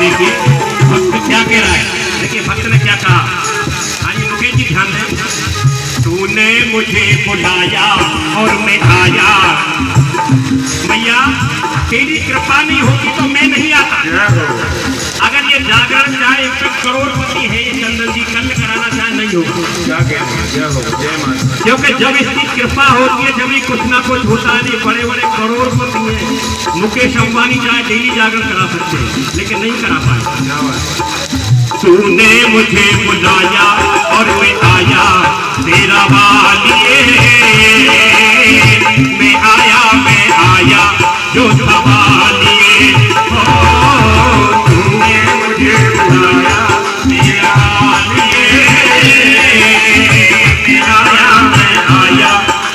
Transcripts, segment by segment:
देखिए भक्त क्या कह रहा है, देखिए भक्त ने क्या कहा। आइए मुकेश जी ध्यान दें। तूने मुझे बुलाया और मैं आया, मैया तेरी कृपा नहीं होती तो मैं नहीं आता। अगर ये जागरण चाहे करोड़पति है ये चंदन जी कल कराना चाहे नहीं होगा, क्योंकि जब इसकी कृपा होती है जब ही कुछ ना कुछ होता है। नहीं बड़े बड़े करोड़पति हैं, मुकेश अंबानी चाहे डेली जागरण करा सकते हैं लेकिन नहीं करा पाए। तूने मुझे बुलाया और मैं आया तेरा वालिए, मैं आया जो सवालिए। तूने मुझे बुलाया तेरा वालिए, मैं आया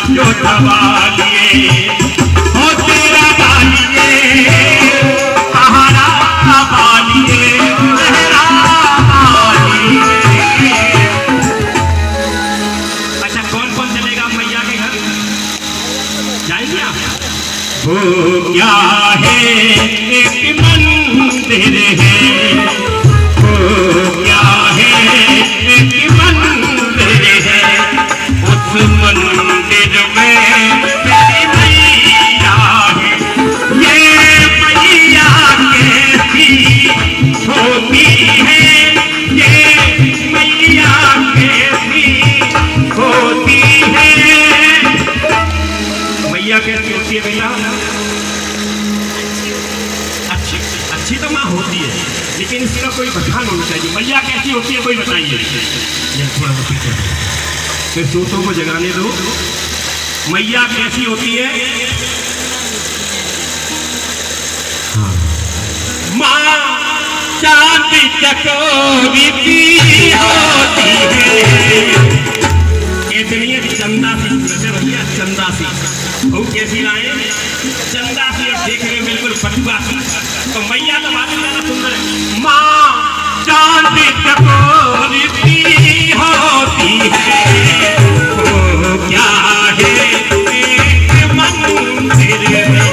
जो सवालिए। हो तेरा वालिए सहारा वालिए, वो क्या है एक मंदिर है, वो क्या है एक मंदिर है, उस मंदिर में मेरी मैया है। ये मैया कैसी होती है, ये मैया कैसी होती है। मैया कैसी होती है भैया? अच्छी तो माँ होती है लेकिन इसका कोई बखान होना चाहिए। मैया कैसी होती है कोई बताइए। थोड़ा सा पीछे फिर सोचों को जगाने दो। मैया कैसी होती है? हाँ। माँ चांदी चकोरी की होती है, इतनी चंदा सी भैया, चंदा सी। वो कैसी लाए? चंदा सी और देखने में बिल्कुल बटुआ सी। तो मैया तो बात ज्यादा सुंदर है। माँ चांदी चकोरी की होती है, वो क्या है एक मंदिर में।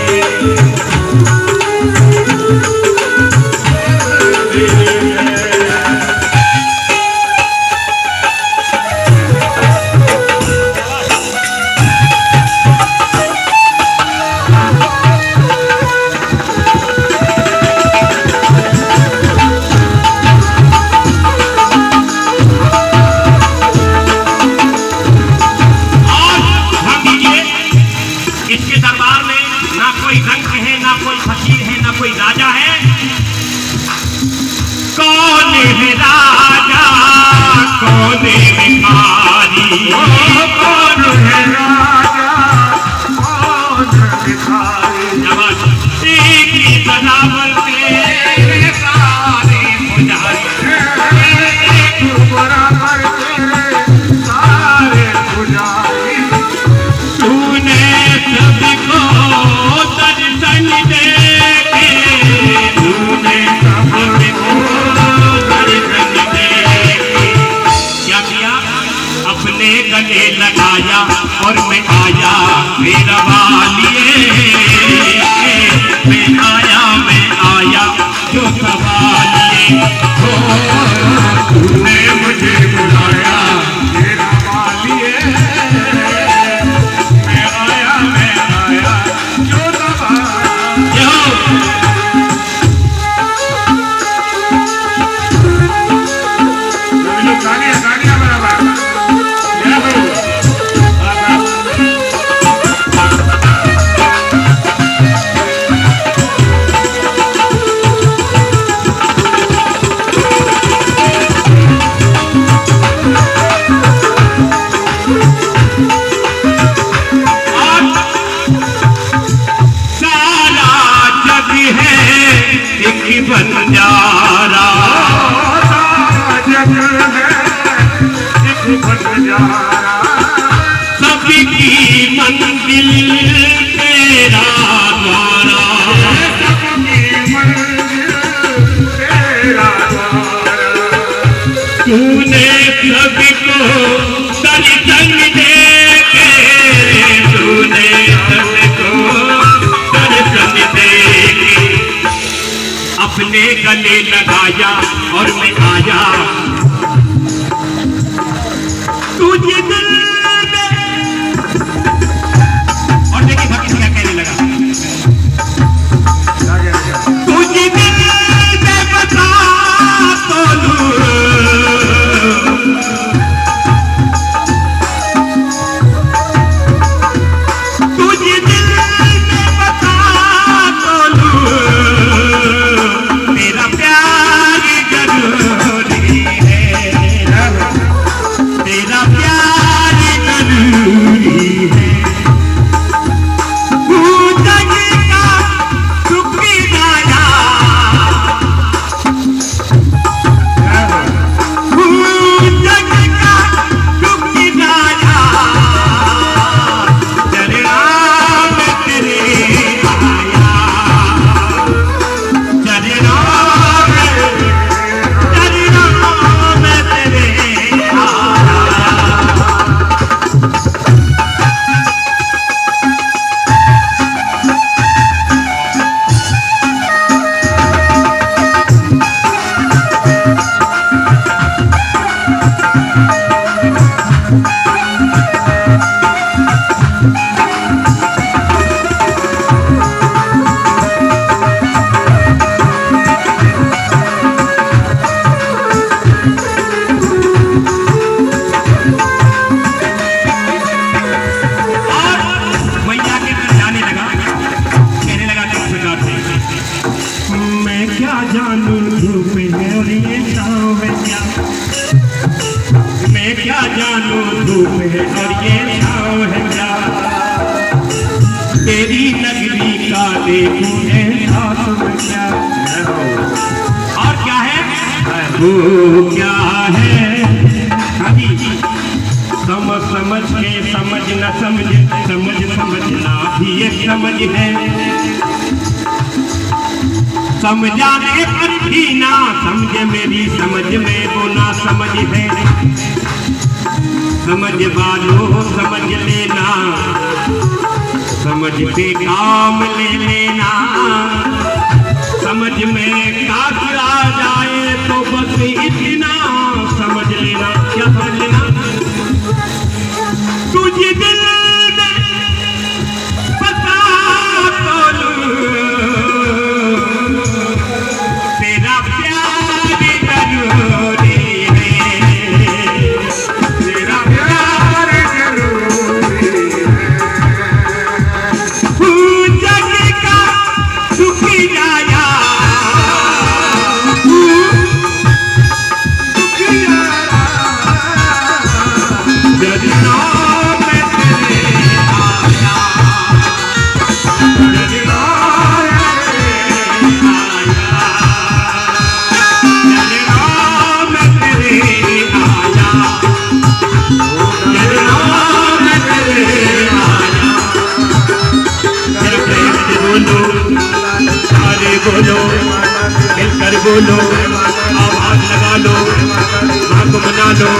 और मैं आया मेरा वालिए, मैं आया जो सवालिए। तूने मुझे बुलाया मेरा वालिए, मैं आया जो सवालिए। गाड़ियाँ बराबर बंजारा, सबकी मंजिल तेरा द्वारा, तूने सबको दर्शन दे के, तूने सबको दर्शन दे के तूने गले लगाया और मैं आया तुझे दिल में। और देखिए भक्त क्या कहने लगा, तुझे दिल में बता तो लूं, तुझे दिल में बता तो लूं, तेरा प्यार जरूरी है, तेरा प्यार जरूरी है। मैं क्या जानूं धूप है और ये छाँव है क्या, तेरी नगरी का देखूं एहसास में क्या। और क्या है वो क्या है, समझ समझ के समझ न समझ, समझ समझना भी एक समझ है, समझाने पर भी ना समझे मेरी समझ में वो ना समझ है। समझ वालों समझ लेना, समझ पे काम ले लेना, समझ में काट आ जाए तो बस इतना समझ लेना। क्या समझ लेना, तुझे दिल में बता तो लूं, तेरा प्यार जरूरी है, तेरा प्यार जरूरी है। जग का सुखी आया, सुखी आया, जजना में तेरे आया, जजना बोलो, मिलकर बोलो, आवाज लगा लो, माँ को मना लो,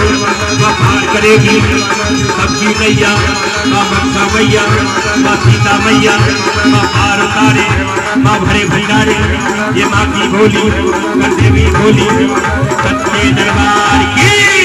माँ पार करेगी सबकी नैया, माँ मनसा मैया, माँ सीता मैया, माँ पार उतारे, माँ भरे भंडारे, ये माँ की भोली, कर देवी भोली, सच्चे दरबार की।